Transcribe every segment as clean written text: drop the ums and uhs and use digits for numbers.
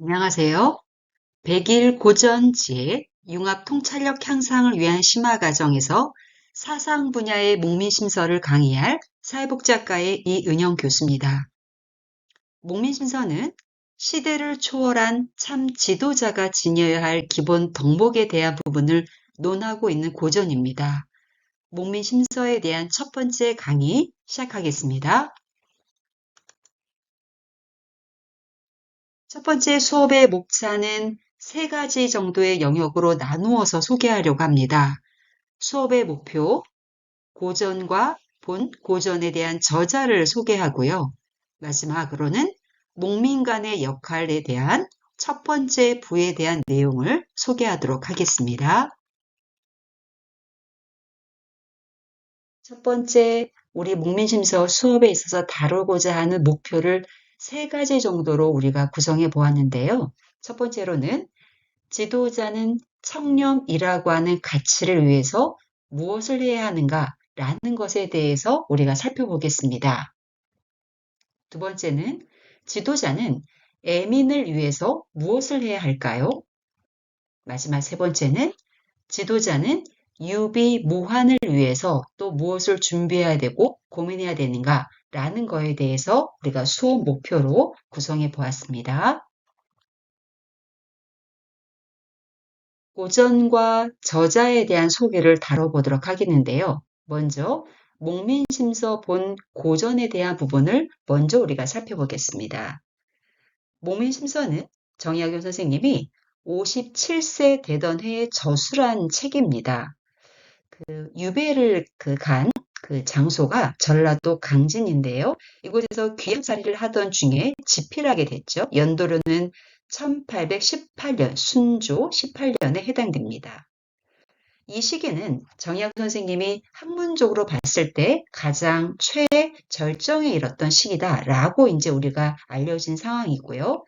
안녕하세요. 100일 고전지혜 융합 통찰력 향상을 위한 심화 과정에서 사상 분야의 목민심서를 강의할 사회복지학과의 이은영 교수입니다. 목민심서는 시대를 초월한 참 지도자가 지녀야 할 기본 덕목에 대한 부분을 논하고 있는 고전입니다. 목민심서에 대한 첫 번째 강의 시작하겠습니다. 첫 번째 수업의 목차는 세 가지 정도의 영역으로 나누어서 소개하려고 합니다. 수업의 목표, 고전과 본 고전에 대한 저자를 소개하고요. 마지막으로는 목민 간의 역할에 대한 첫 번째 부에 대한 내용을 소개하도록 하겠습니다. 첫 번째, 우리 목민심서 수업에 있어서 다루고자 하는 목표를 세 가지 정도로 우리가 구성해 보았는데요. 첫 번째로는 지도자는 청렴이라고 하는 가치를 위해서 무엇을 해야 하는가라는 것에 대해서 우리가 살펴보겠습니다. 두 번째는 지도자는 애민을 위해서 무엇을 해야 할까요? 마지막 세 번째는 지도자는 유비무환을 위해서 또 무엇을 준비해야 되고 고민해야 되는가라는 거에 대해서 우리가 수업 목표로 구성해 보았습니다. 고전과 저자에 대한 소개를 다뤄보도록 하겠는데요. 먼저 목민심서 본 고전에 대한 부분을 먼저 우리가 살펴보겠습니다. 목민심서는 정약용 선생님이 57세 되던 해에 저술한 책입니다. 유배를 간 그 장소가 전라도 강진인데요. 이곳에서 귀양살이를 하던 중에 집필하게 됐죠. 연도로는 1818년, 순조 18년에 해당됩니다. 이 시기는 정약 선생님이 학문적으로 봤을 때 가장 최절정에 이뤘던 시기다라고 이제 우리가 알려진 상황이고요.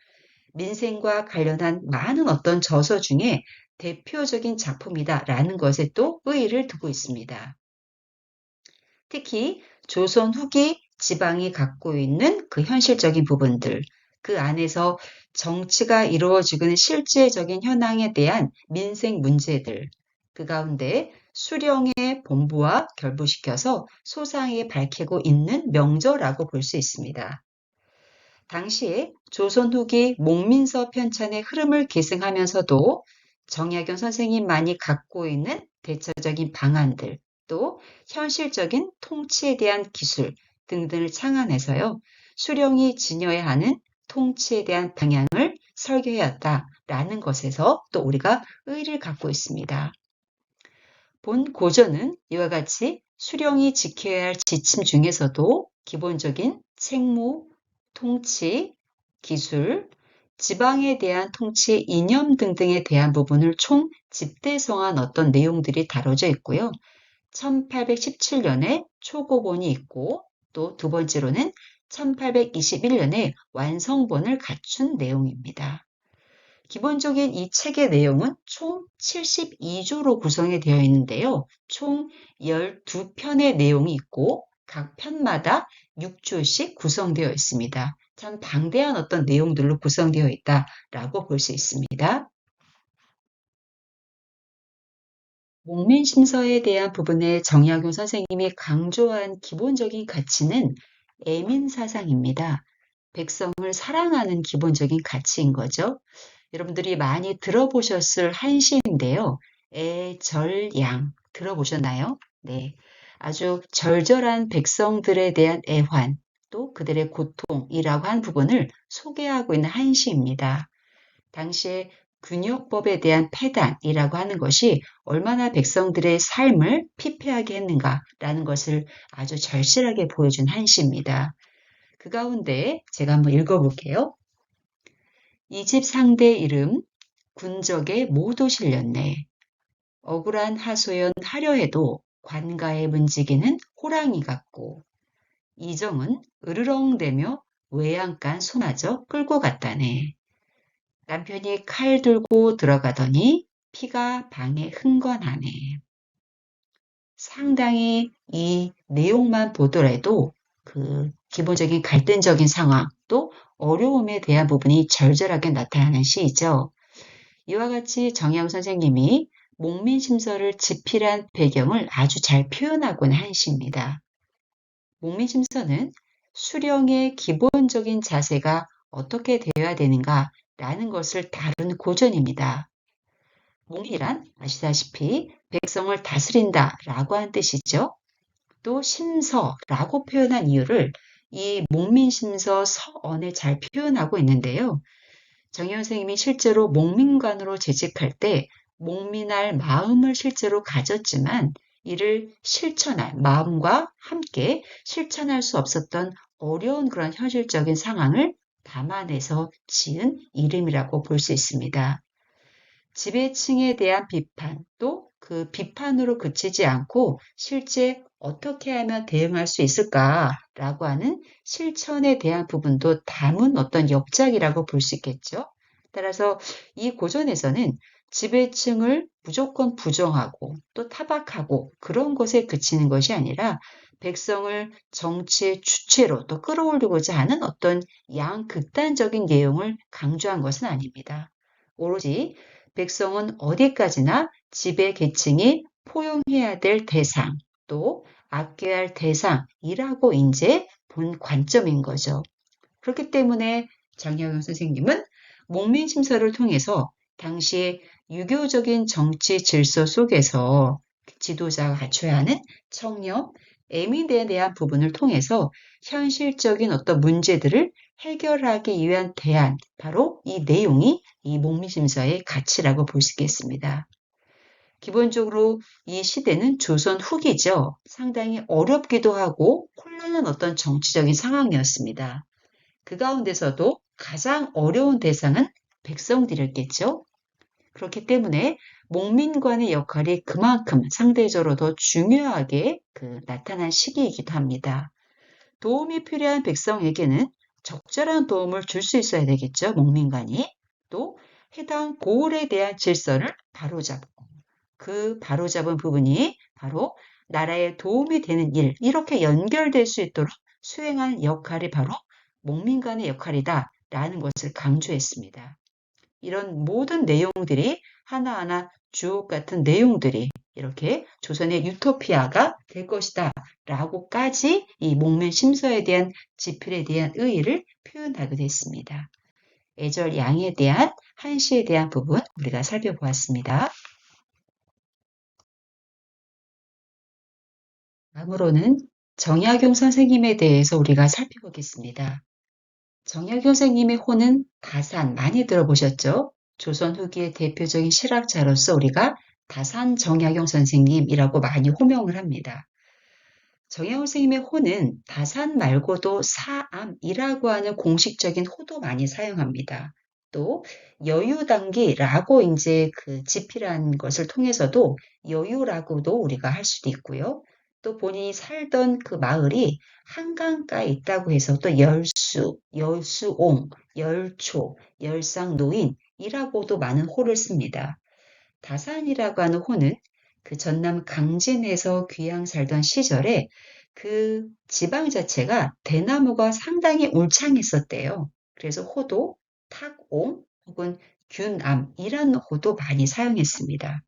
민생과 관련한 많은 어떤 저서 중에 대표적인 작품이다라는 것에 또 의의를 두고 있습니다. 특히 조선 후기 지방이 갖고 있는 그 현실적인 부분들, 그 안에서 정치가 이루어지고 있는 실제적인 현황에 대한 민생 문제들, 그 가운데 수령의 본부와 결부시켜서 소상하게 밝히고 있는 명저라고 볼 수 있습니다. 당시에 조선 후기 목민서 편찬의 흐름을 계승하면서도 정약용 선생님만이 갖고 있는 대처적인 방안들, 또 현실적인 통치에 대한 기술 등등을 창안해서요. 수령이 지녀야 하는 통치에 대한 방향을 설계해왔다라는 것에서 또 우리가 의의를 갖고 있습니다. 본 고전은 이와 같이 수령이 지켜야 할 지침 중에서도 기본적인 책무, 통치, 기술, 지방에 대한 통치 이념 등등에 대한 부분을 총 집대성한 어떤 내용들이 다뤄져 있고요. 1817년에 초고본이 있고 또 두 번째로는 1821년에 완성본을 갖춘 내용입니다. 기본적인 이 책의 내용은 총 72조로 구성이 되어 있는데요. 총 12편의 내용이 있고 각 편마다 6조씩 구성되어 있습니다. 참 방대한 어떤 내용들로 구성되어 있다라고 볼 수 있습니다. 목민심서에 대한 부분에 정약용 선생님이 강조한 기본적인 가치는 애민사상입니다. 백성을 사랑하는 기본적인 가치인 거죠. 여러분들이 많이 들어보셨을 한시인데요. 애절양 들어보셨나요? 네. 아주 절절한 백성들에 대한 애환, 또 그들의 고통이라고 한 부분을 소개하고 있는 한시입니다. 당시에 군역법에 대한 폐단이라고 하는 것이 얼마나 백성들의 삶을 피폐하게 했는가라는 것을 아주 절실하게 보여준 한시입니다. 그 가운데 제가 한번 읽어볼게요. 이 집 상대 이름 군적에 모두 실렸네. 억울한 하소연 하려 해도 관가에 문지기는 호랑이 같고 이정은 으르렁대며 외양간 소마저 끌고 갔다네. 남편이 칼 들고 들어가더니 피가 방에 흥건하네. 상당히 이 내용만 보더라도 그 기본적인 갈등적인 상황, 또 어려움에 대한 부분이 절절하게 나타나는 시이죠. 이와 같이 정혜영 선생님이 목민심서를 집필한 배경을 아주 잘 표현하곤 한 시입니다. 목민심서는 수령의 기본적인 자세가 어떻게 되어야 되는가라는 것을 다룬 고전입니다. 목민이란 아시다시피 백성을 다스린다라고 한 뜻이죠. 또 심서라고 표현한 이유를 이 목민심서 서언에 잘 표현하고 있는데요. 정혜원 선생님이 실제로 목민관으로 재직할 때 목민할 마음을 실제로 가졌지만 이를 실천할 마음과 함께 실천할 수 없었던 어려운 그런 현실적인 상황을 담아내서 지은 이름이라고 볼 수 있습니다. 지배층에 대한 비판, 또 그 비판으로 그치지 않고 실제 어떻게 하면 대응할 수 있을까라고 하는 실천에 대한 부분도 담은 어떤 역작이라고 볼 수 있겠죠. 따라서 이 고전에서는 지배층을 무조건 부정하고 또 타박하고 그런 것에 그치는 것이 아니라 백성을 정치의 주체로 또 끌어올리고자 하는 어떤 양극단적인 내용을 강조한 것은 아닙니다. 오로지 백성은 어디까지나 지배 계층이 포용해야 될 대상, 또 아껴야 할 대상이라고 이제 본 관점인 거죠. 그렇기 때문에 장혜영 선생님은 목민심서를 통해서 당시의 유교적인 정치 질서 속에서 지도자가 갖춰야 하는 청렴, 애민에 대한 부분을 통해서 현실적인 어떤 문제들을 해결하기 위한 대안, 바로 이 내용이 이 목민심서의 가치라고 볼 수 있겠습니다. 기본적으로 이 시대는 조선 후기죠. 상당히 어렵기도 하고 혼란한 어떤 정치적인 상황이었습니다. 그 가운데서도 가장 어려운 대상은 백성들이었겠죠. 그렇기 때문에 목민관의 역할이 그만큼 상대적으로 더 중요하게 나타난 시기이기도 합니다. 도움이 필요한 백성에게는 적절한 도움을 줄 수 있어야 되겠죠. 목민관이. 또 해당 고을에 대한 질서를 바로잡고 그 바로잡은 부분이 바로 나라에 도움이 되는 일, 이렇게 연결될 수 있도록 수행하는 역할이 바로 목민관의 역할이다라는 것을 강조했습니다. 이런 모든 내용들이 하나하나 주옥 같은 내용들이 이렇게 조선의 유토피아가 될 것이다 라고까지 이 목면 심서에 대한 지필에 대한 의의를 표현하게 됐습니다. 애절 양에 대한 한시에 대한 부분 우리가 살펴보았습니다. 다음으로는 정약용 선생님에 대해서 우리가 살펴보겠습니다. 정약용 선생님의 호는 다산 많이 들어보셨죠? 조선 후기의 대표적인 실학자로서 우리가 다산 정약용 선생님이라고 많이 호명을 합니다. 정약용 선생님의 호는 다산 말고도 사암이라고 하는 공식적인 호도 많이 사용합니다. 또 여유단기라고 이제 지필한 것을 통해서도 여유라고도 우리가 할 수도 있고요. 또 본인이 살던 그 마을이 한강가에 있다고 해서 또 열수, 열수옹, 열초, 열상노인이라고도 많은 호를 씁니다. 다산이라고 하는 호는 그 전남 강진에서 귀양 살던 시절에 그 지방 자체가 대나무가 상당히 울창했었대요. 그래서 호도 탁옹 혹은 균암이라는 호도 많이 사용했습니다.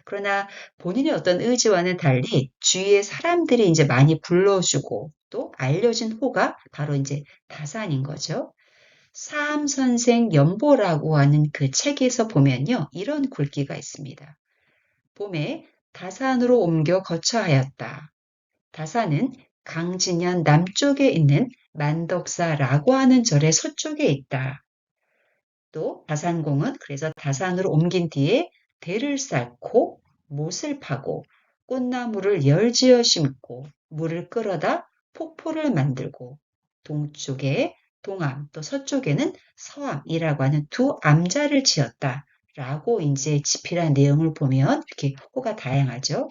그러나 본인의 어떤 의지와는 달리 주위의 사람들이 이제 많이 불러주고 또 알려진 호가 바로 이제 다산인 거죠. 사암선생 연보라고 하는 그 책에서 보면요. 이런 굵기가 있습니다. 봄에 다산으로 옮겨 거처하였다. 다산은 강진현 남쪽에 있는 만덕사라고 하는 절의 서쪽에 있다. 또 다산공은 그래서 다산으로 옮긴 뒤에 대를 쌓고 못을 파고 꽃나무를 열지어 심고 물을 끌어다 폭포를 만들고 동쪽에 동암 또 서쪽에는 서암이라고 하는 두 암자를 지었다. 라고 이제 지필한 내용을 보면 이렇게 호가 다양하죠.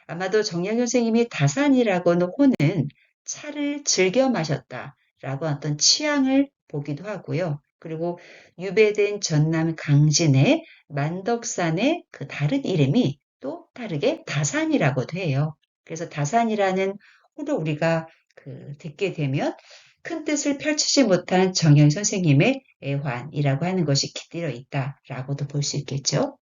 아마도 정약용 선생님이 다산이라고 하는 호는 차를 즐겨 마셨다라고 어떤 취향을 보기도 하고요. 그리고 유배된 전남 강진의 만덕산의 그 다른 이름이 또 다르게 다산이라고도 해요. 그래서 다산이라는 호를 우리가 듣게 되면 큰 뜻을 펼치지 못한 정영 선생님의 애환이라고 하는 것이 깃들어 있다라고도 볼 수 있겠죠.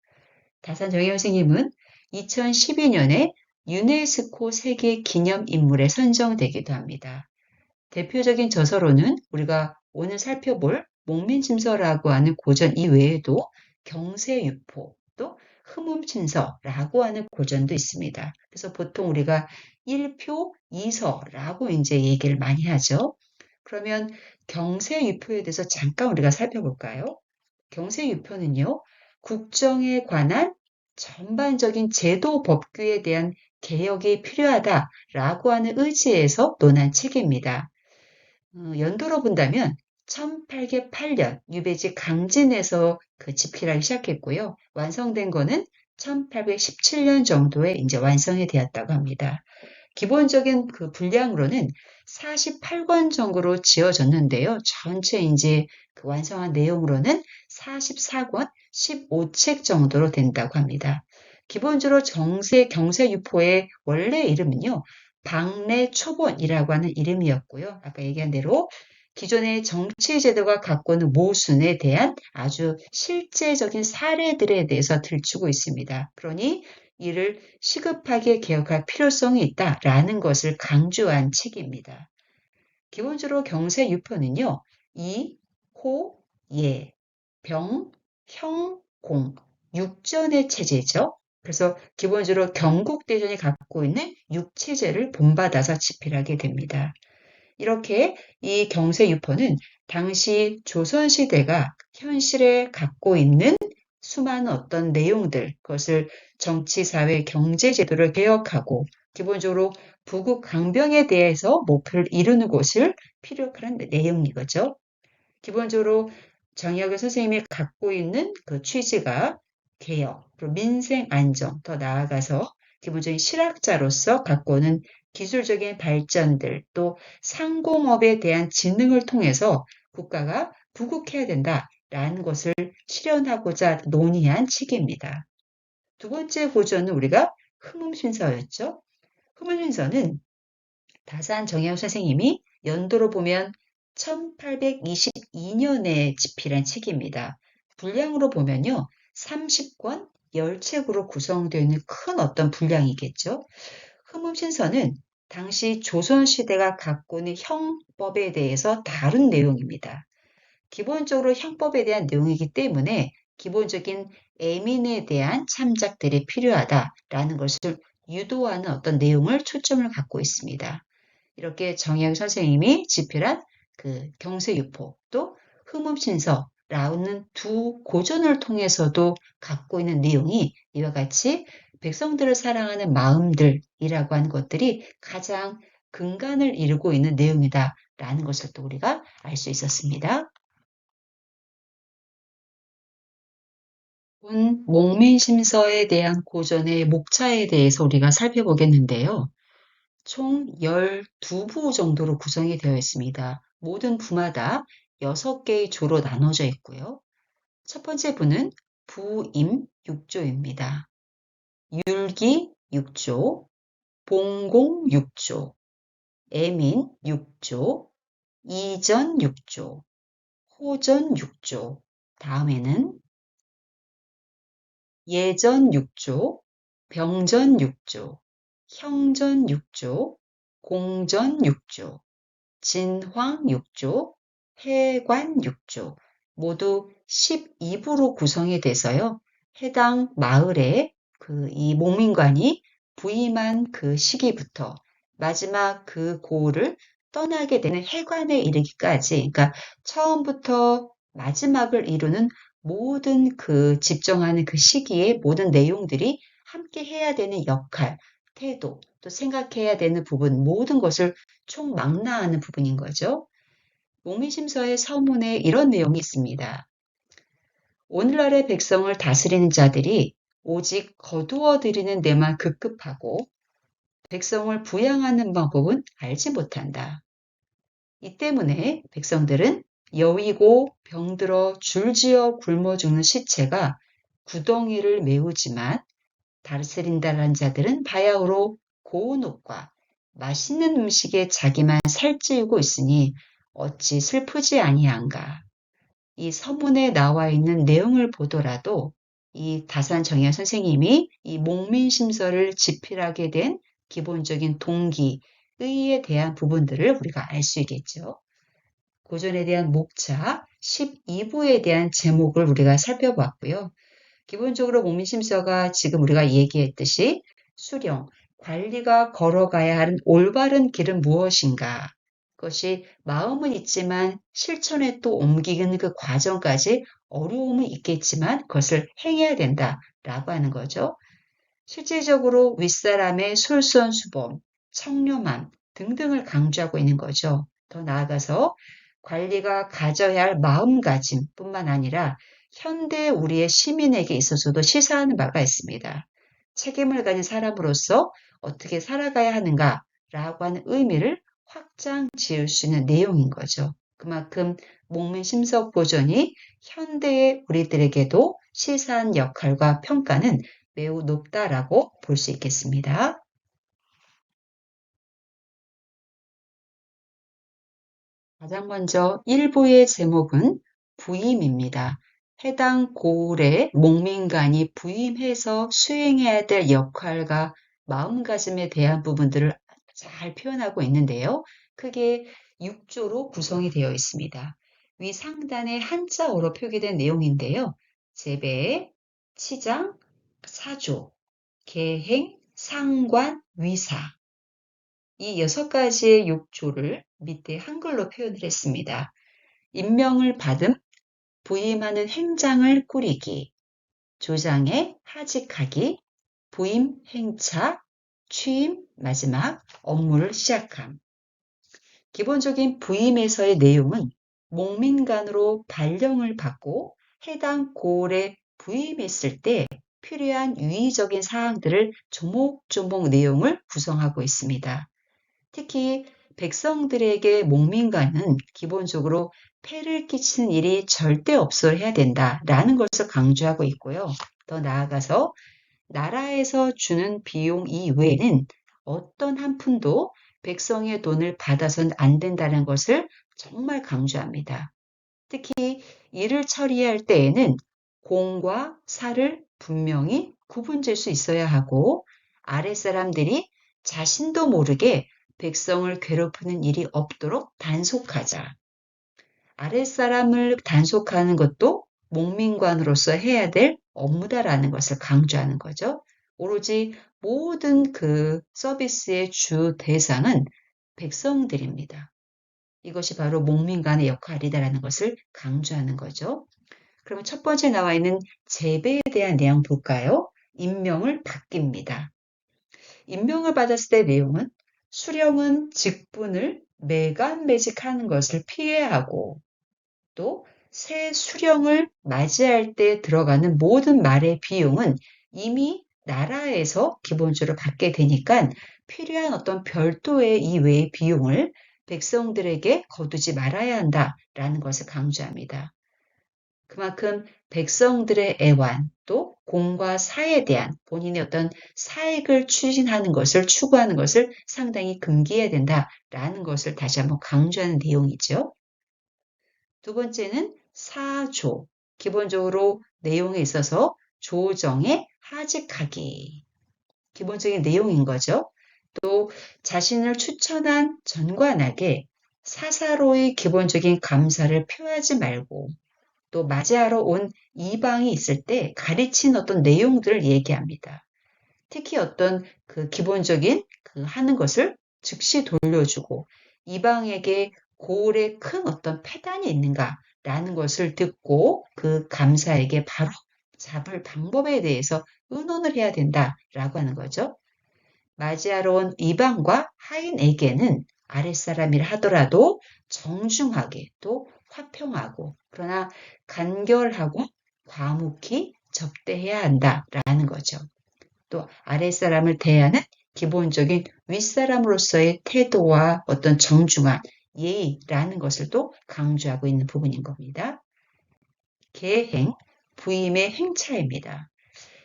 다산 정영 선생님은 2012년에 유네스코 세계 기념인물에 선정되기도 합니다. 대표적인 저서로는 우리가 오늘 살펴볼 목민짐서라고 하는 고전 이외에도 경세유포, 또 흠음신서라고 하는 고전도 있습니다. 그래서 보통 우리가 1표 2서라고 이제 얘기를 많이 하죠. 그러면 경세유포에 대해서 잠깐 우리가 살펴볼까요? 경세유포는요, 국정에 관한 전반적인 제도 법규에 대한 개혁이 필요하다라고 하는 의지에서 논한 책입니다. 연도로 본다면 1808년 유배지 강진에서 그 집필하기 시작했고요. 완성된 거는 1817년 정도에 이제 완성이 되었다고 합니다. 기본적인 그 분량으로는 48권 정도로 지어졌는데요. 전체 이제 그 완성한 내용으로는 44권, 15책 정도로 된다고 합니다. 기본적으로 경세유포의 원래 이름은요, 박래초본이라고 하는 이름이었고요. 아까 얘기한 대로 기존의 정치제도가 갖고 있는 모순에 대한 아주 실제적인 사례들에 대해서 들추고 있습니다. 그러니 이를 시급하게 개혁할 필요성이 있다라는 것을 강조한 책입니다. 기본적으로 경세유포는요, 이, 호, 예, 병, 형, 공, 육전의 체제죠. 그래서 기본적으로 경국대전이 갖고 있는 육체제를 본받아서 집필하게 됩니다. 이렇게 이 경세유포는 당시 조선시대가 현실에 갖고 있는 수많은 어떤 내용들, 그것을 정치, 사회, 경제 제도를 개혁하고 기본적으로 부국 강병에 대해서 목표를 이루는 것을 필요로 하는 내용이거죠. 기본적으로 정의학의 선생님이 갖고 있는 그 취지가 개혁, 그리고 민생 안정, 더 나아가서 기본적인 실학자로서 갖고 오는 기술적인 발전들, 또 상공업에 대한 지능을 통해서 국가가 부국해야 된다라는 것을 실현하고자 논의한 책입니다. 두 번째 고전은 우리가 흠음신서였죠. 흠음신서는 다산 정혜영 선생님이 연도로 보면 1822년에 집필한 책입니다. 분량으로 보면요. 30권 10책으로 구성되어 있는 큰 어떤 분량이겠죠. 흠음신서는 당시 조선시대가 갖고 있는 형법에 대해서 다룬 내용입니다. 기본적으로 형법에 대한 내용이기 때문에 기본적인 애민에 대한 참작들이 필요하다라는 것을 유도하는 어떤 내용을 초점을 갖고 있습니다. 이렇게 정혜영 선생님이 집필한 그 경세유포 또 흠음신서라는 두 고전을 통해서도 갖고 있는 내용이 이와 같이 백성들을 사랑하는 마음들이라고 하는 것들이 가장 근간을 이루고 있는 내용이다라는 것을 또 우리가 알 수 있었습니다. 본 목민심서에 대한 고전의 목차에 대해서 우리가 살펴보겠는데요. 총 12부 정도로 구성이 되어 있습니다. 모든 부마다 6개의 조로 나눠져 있고요. 첫 번째 부는 부임 6조입니다. 율기 6조, 봉공 6조, 애민 6조, 이전 6조, 호전 6조, 다음에는 예전 6조, 병전 6조, 형전 6조, 공전 6조, 진황 6조, 해관 6조, 모두 12부로 구성이 돼서요. 해당 마을에 이 목민관이 부임한 그 시기부터 마지막 그 고을을 떠나게 되는 해관에 이르기까지, 그러니까 처음부터 마지막을 이루는 모든 그 집정하는 그 시기의 모든 내용들이 함께 해야 되는 역할, 태도, 또 생각해야 되는 부분, 모든 것을 총망라하는 부분인 거죠. 목민심서의 서문에 이런 내용이 있습니다. 오늘날의 백성을 다스리는 자들이 오직 거두어 들이는 데만 급급하고 백성을 부양하는 방법은 알지 못한다. 이 때문에 백성들은 여위고 병들어 줄지어 굶어 죽는 시체가 구덩이를 메우지만 다스린다는 자들은 바야흐로 고운 옷과 맛있는 음식에 자기만 살찌우고 있으니 어찌 슬프지 아니한가. 이 서문에 나와 있는 내용을 보더라도 이 다산 정의원 선생님이 이 목민심서를 집필하게 된 기본적인 동기, 의의에 대한 부분들을 우리가 알 수 있겠죠. 고전에 대한 목차 12부에 대한 제목을 우리가 살펴봤고요. 기본적으로 목민심서가 지금 우리가 얘기했듯이 수령, 관리가 걸어가야 하는 올바른 길은 무엇인가? 그것이 마음은 있지만 실천에 또 옮기는 그 과정까지 어려움은 있겠지만 그것을 행해야 된다라고 하는 거죠. 실질적으로 윗사람의 솔선수범, 청렴함 등등을 강조하고 있는 거죠. 더 나아가서 관리가 가져야 할 마음가짐뿐만 아니라 현대 우리의 시민에게 있어서도 시사하는 바가 있습니다. 책임을 가진 사람으로서 어떻게 살아가야 하는가라고 하는 의미를 확장 지을 수 있는 내용인 거죠. 그만큼 목민심서 고전이 현대의 우리들에게도 시사한 역할과 평가는 매우 높다라고 볼 수 있겠습니다. 가장 먼저 1부의 제목은 부임입니다. 해당 고을의 목민관이 부임해서 수행해야 될 역할과 마음가짐에 대한 부분들을 잘 표현하고 있는데요. 크게 6조로 구성이 되어 있습니다. 위 상단에 한자어로 표기된 내용인데요. 제배, 치장, 사조, 계행, 상관, 위사 이 6가지의 6조를 밑에 한글로 표현을 했습니다. 임명을 받음, 부임하는 행장을 꾸리기, 조장에 하직하기, 부임 행차, 취임, 마지막 업무를 시작함. 기본적인 부임에서의 내용은 목민관으로 발령을 받고 해당 고을에 부임했을 때 필요한 유의적인 사항들을 조목조목 내용을 구성하고 있습니다. 특히 백성들에게 목민관은 기본적으로 폐를 끼치는 일이 절대 없어야 된다라는 것을 강조하고 있고요. 더 나아가서 나라에서 주는 비용 이외에는 어떤 한 푼도 백성의 돈을 받아서는 안 된다는 것을 정말 강조합니다. 특히 일을 처리할 때에는 공과 사를 분명히 구분질 수 있어야 하고 아랫사람들이 자신도 모르게 백성을 괴롭히는 일이 없도록 단속하자. 아랫사람을 단속하는 것도 목민관으로서 해야 될 업무다라는 것을 강조하는 거죠. 오로지 모든 그 서비스의 주 대상은 백성들입니다. 이것이 바로 목민관의 역할이다라는 것을 강조하는 거죠. 그러면 첫 번째 나와 있는 재배에 대한 내용 볼까요? 임명을 받깁니다. 임명을 받았을 때 내용은 수령은 직분을 매간매직하는 것을 피해야 하고 또 새 수령을 맞이할 때 들어가는 모든 말의 비용은 이미 나라에서 기본적으로 받게 되니까 필요한 어떤 별도의 이외의 비용을 백성들에게 거두지 말아야 한다라는 것을 강조합니다. 그만큼 백성들의 애완 또 공과 사에 대한 본인의 어떤 사익을 추진하는 것을 추구하는 것을 상당히 금기해야 된다라는 것을 다시 한번 강조하는 내용이죠. 두 번째는 사조. 기본적으로 내용에 있어서 조정에 하직하기. 기본적인 내용인 거죠. 또 자신을 추천한 전관에게 사사로이 기본적인 감사를 표하지 말고 또 맞이하러 온 이방이 있을 때 가르친 어떤 내용들을 얘기합니다. 특히 어떤 그 기본적인 그 하는 것을 즉시 돌려주고 이방에게 고을에 큰 어떤 폐단이 있는가라는 것을 듣고 그 감사에게 바로 잡을 방법에 대해서 의논을 해야 된다라고 하는 거죠. 맞이하러 온 이방과 하인에게는 아랫사람이라 하더라도 정중하게 또 화평하고 그러나 간결하고 과묵히 접대해야 한다라는 거죠. 또 아랫사람을 대하는 기본적인 윗사람으로서의 태도와 어떤 정중한 예의라는 것을 또 강조하고 있는 부분인 겁니다. 계행, 부임의 행차입니다.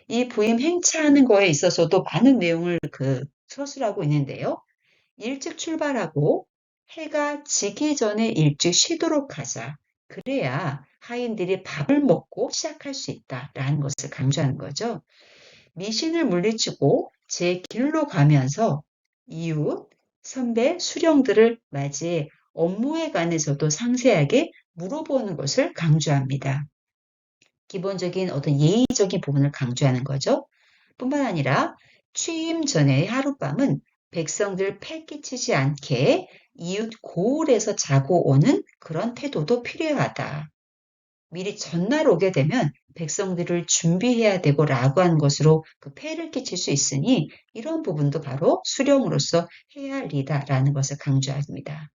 이 부임 행차하는 거에 있어서도 많은 내용을 서술하고 있는데요. 일찍 출발하고 해가 지기 전에 일찍 쉬도록 하자. 그래야 하인들이 밥을 먹고 시작할 수 있다라는 것을 강조하는 거죠. 미신을 물리치고 제 길로 가면서 이웃, 선배, 수령들을 맞이해 업무에 관해서도 상세하게 물어보는 것을 강조합니다. 기본적인 어떤 예의적인 부분을 강조하는 거죠. 뿐만 아니라 취임 전에 하룻밤은 백성들 패 끼치지 않게 이웃 고을에서 자고 오는 그런 태도도 필요하다. 미리 전날 오게 되면 백성들을 준비해야 되고 라고 하는 것으로 그 폐해를 끼칠 수 있으니 이런 부분도 바로 수령으로서 해야 할 일이다라는 것을 강조합니다.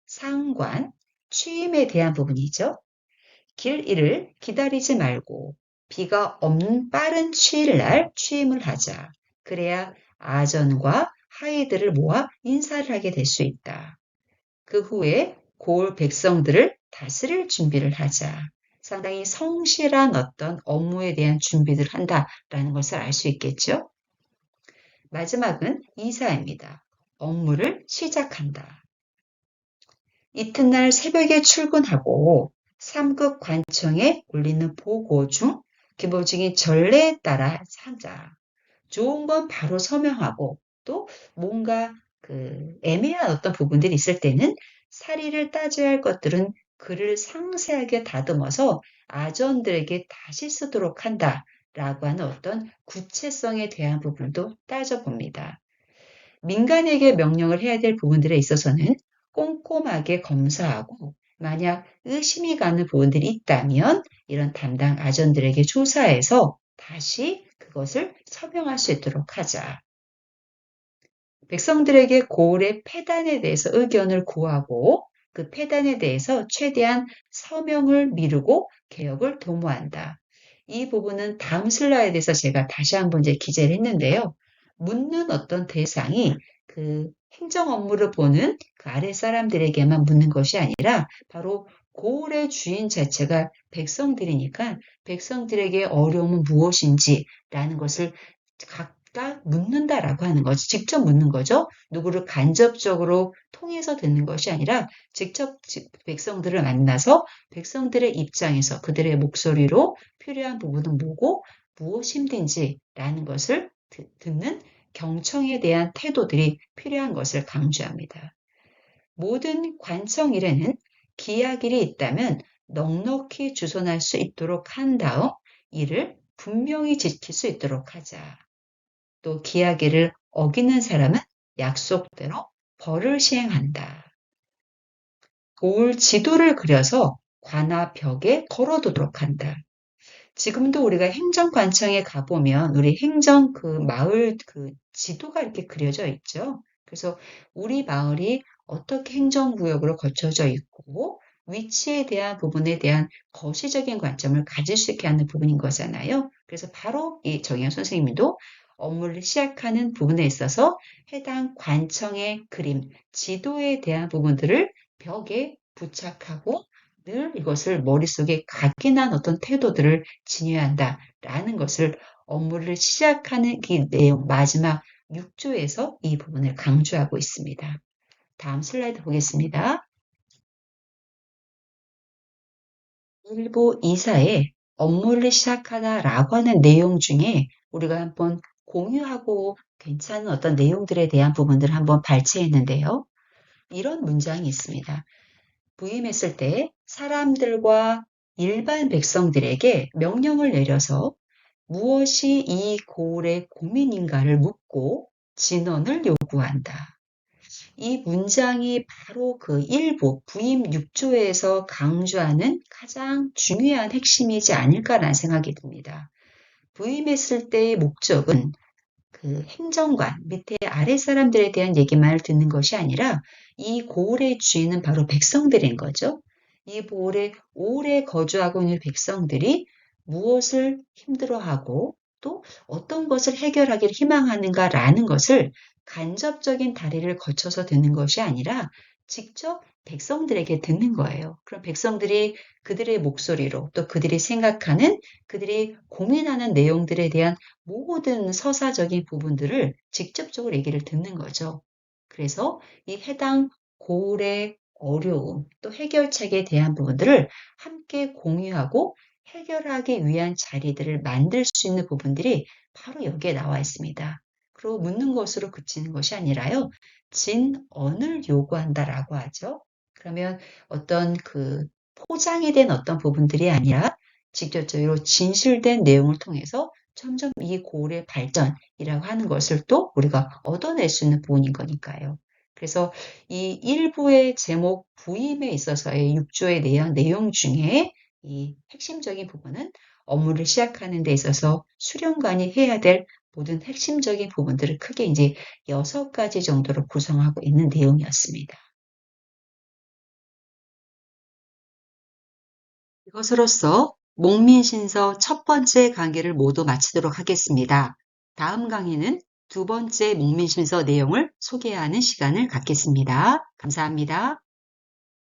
상관, 취임에 대한 부분이죠. 길 잃을 기다리지 말고 비가 없는 빠른 취일날 취임을 하자. 그래야 아전과 하이들을 모아 인사를 하게 될 수 있다. 그 후에 고을 백성들을 다스릴 준비를 하자. 상당히 성실한 어떤 업무에 대한 준비를 한다라는 것을 알 수 있겠죠. 마지막은 이사입니다. 업무를 시작한다. 이튿날 새벽에 출근하고 3급 관청에 올리는 보고 중 기본적인 전례에 따라 하자. 좋은 건 바로 서명하고 또 뭔가 애매한 어떤 부분들이 있을 때는 사리를 따져야 할 것들은 글을 상세하게 다듬어서 아전들에게 다시 쓰도록 한다라고 하는 어떤 구체성에 대한 부분도 따져봅니다. 민간에게 명령을 해야 될 부분들에 있어서는 꼼꼼하게 검사하고 만약 의심이 가는 부분들이 있다면 이런 담당 아전들에게 조사해서 다시 그것을 서명할 수 있도록 하자. 백성들에게 고을의 폐단에 대해서 의견을 구하고 그 폐단에 대해서 최대한 서명을 미루고 개혁을 도모한다. 이 부분은 다음 슬라이드에 대해서 제가 다시 한번 이제 기재를 했는데요. 묻는 어떤 대상이 그 행정 업무를 보는 그 아래 사람들에게만 묻는 것이 아니라 바로 고을의 주인 자체가 백성들이니까 백성들에게 어려움은 무엇인지라는 것을 각각 묻는다라고 하는 거죠. 직접 묻는 거죠. 누구를 간접적으로 통해서 듣는 것이 아니라 직접 백성들을 만나서 백성들의 입장에서 그들의 목소리로 필요한 부분은 뭐고 무엇이 힘든지라는 것을 듣는 경청에 대한 태도들이 필요한 것을 강조합니다. 모든 관청 일에는 기약일이 있다면 넉넉히 주선할 수 있도록 한 다음 이를 분명히 지킬 수 있도록 하자. 또 기약일을 어기는 사람은 약속대로 벌을 시행한다. 고을 지도를 그려서 관아 벽에 걸어두도록 한다. 지금도 우리가 행정관청에 가보면 우리 행정 그 마을 그 지도가 이렇게 그려져 있죠. 그래서 우리 마을이 어떻게 행정구역으로 거쳐져 있고 위치에 대한 부분에 대한 거시적인 관점을 가질 수 있게 하는 부분인 거잖아요. 그래서 바로 이 정현 선생님도 업무를 시작하는 부분에 있어서 해당 관청의 그림, 지도에 대한 부분들을 벽에 부착하고 늘 이것을 머릿속에 각인한 어떤 태도들을 지녀야 한다라는 것을 업무를 시작하는 그 내용 마지막 6조에서 이 부분을 강조하고 있습니다. 다음 슬라이드 보겠습니다. 일부 이사에 업무를 시작하다라고 하는 내용 중에 우리가 한번 공유하고 괜찮은 어떤 내용들에 대한 부분들을 한번 발췌했는데요. 이런 문장이 있습니다. 부임했을 때 사람들과 일반 백성들에게 명령을 내려서 무엇이 이 고을의 고민인가를 묻고 진언을 요구한다. 이 문장이 바로 그 일부 부임 6조에서 강조하는 가장 중요한 핵심이지 않을까라는 생각이 듭니다. 부임했을 때의 목적은 그 행정관, 밑에 아래 사람들에 대한 얘기만을 듣는 것이 아니라 이 고을의 주인은 바로 백성들인 거죠. 이 고을에 오래 거주하고 있는 백성들이 무엇을 힘들어하고 또 어떤 것을 해결하기를 희망하는가라는 것을 간접적인 다리를 거쳐서 듣는 것이 아니라 직접 백성들에게 듣는 거예요. 그럼 백성들이 그들의 목소리로 또 그들이 생각하는 그들이 고민하는 내용들에 대한 모든 서사적인 부분들을 직접적으로 얘기를 듣는 거죠. 그래서 이 해당 고을의 어려움, 또 해결책에 대한 부분들을 함께 공유하고 해결하기 위한 자리들을 만들 수 있는 부분들이 바로 여기에 나와 있습니다. 그리고 묻는 것으로 그치는 것이 아니라요, 진언을 요구한다라고 하죠. 그러면 어떤 그 포장이 된 어떤 부분들이 아니라 직접적으로 진실된 내용을 통해서 점점 이 고을의 발전이라고 하는 것을 또 우리가 얻어낼 수 있는 부분인 거니까요. 그래서 이 일부의 제목 부임에 있어서의 6조의 내용 중에 이 핵심적인 부분은 업무를 시작하는 데 있어서 수련관이 해야 될 모든 핵심적인 부분들을 크게 이제 6가지 정도로 구성하고 있는 내용이었습니다. 이것으로써 목민신서 첫 번째 강의를 모두 마치도록 하겠습니다. 다음 강의는 두 번째 목민신서 내용을 소개하는 시간을 갖겠습니다. 감사합니다.